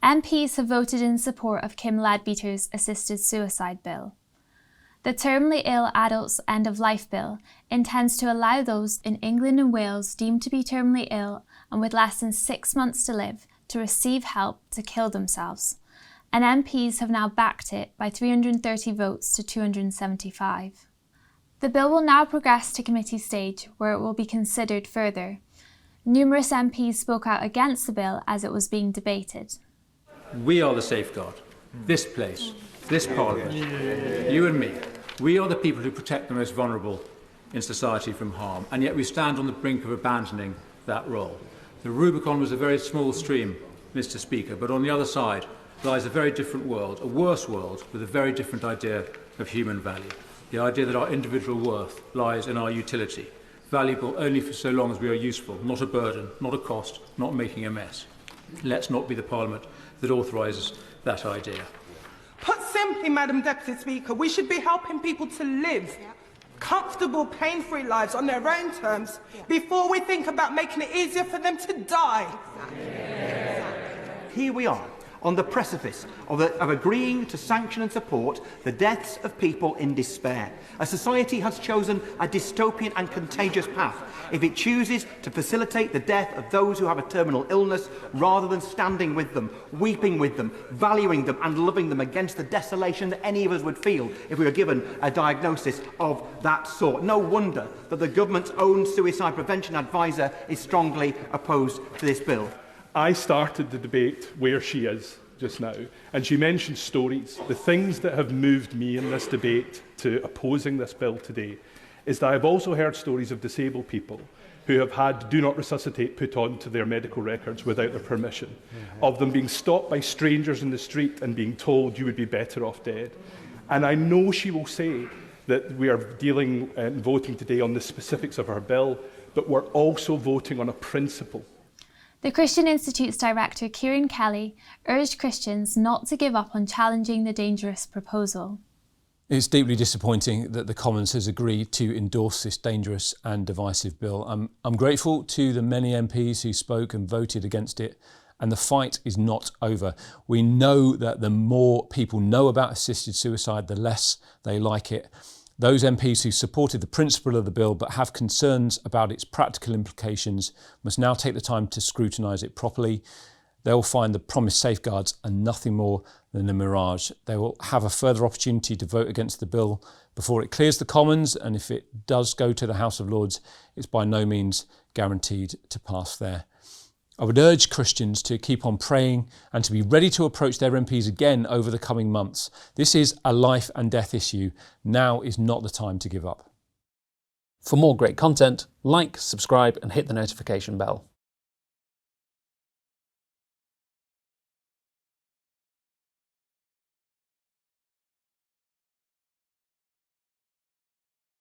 MPs have voted in support of Kim Leadbeater's assisted suicide bill. The Terminally Ill Adults End of Life Bill intends to allow those in England and Wales deemed to be terminally ill and with less than 6 months to live to receive help to kill themselves, and MPs have now backed it by 330 votes to 275. The bill will now progress to committee stage where it will be considered further. Numerous MPs spoke out against the bill as it was being debated. We are the safeguard. This place, this Parliament, you and me, we are the people who protect the most vulnerable in society from harm, and yet we stand on the brink of abandoning that role. The Rubicon was a very small stream, Mr. Speaker, but on the other side lies a very different world, a worse world with a very different idea of human value. The idea that our individual worth lies in our utility, valuable only for so long as we are useful, not a burden, not a cost, not making a mess. Let's not be the Parliament that authorises that idea. Put simply, Madam Deputy Speaker, we should be helping people to live comfortable, pain-free lives on their own terms before we think about making it easier for them to die. Here we are, on the precipice of agreeing to sanction and support the deaths of people in despair. A society has chosen a dystopian and contagious path if it chooses to facilitate the death of those who have a terminal illness rather than standing with them, weeping with them, valuing them and loving them against the desolation that any of us would feel if we were given a diagnosis of that sort. No wonder that the government's own suicide prevention advisor is strongly opposed to this bill. I started the debate where she is just now, and she mentioned stories. The things that have moved me in this debate to opposing this bill today is that I've also heard stories of disabled people who have had Do Not Resuscitate put onto their medical records without their permission, of them being stopped by strangers in the street and being told you would be better off dead. And I know she will say that we are dealing and voting today on the specifics of her bill, but we're also voting on a principle. The Christian Institute's director, Kieran Kelly, urged Christians not to give up on challenging the dangerous proposal. It's deeply disappointing that the Commons has agreed to endorse this dangerous and divisive bill. I'm grateful to the many MPs who spoke and voted against it, and the fight is not over. We know that the more people know about assisted suicide, the less they like it. Those MPs who supported the principle of the bill but have concerns about its practical implications must now take the time to scrutinise it properly. They will find the promised safeguards are nothing more than a mirage. They will have a further opportunity to vote against the bill before it clears the Commons, and if it does go to the House of Lords, it's by no means guaranteed to pass there. I would urge Christians to keep on praying and to be ready to approach their MPs again over the coming months. This is a life and death issue. Now is not the time to give up. For more great content, like, subscribe and hit the notification bell.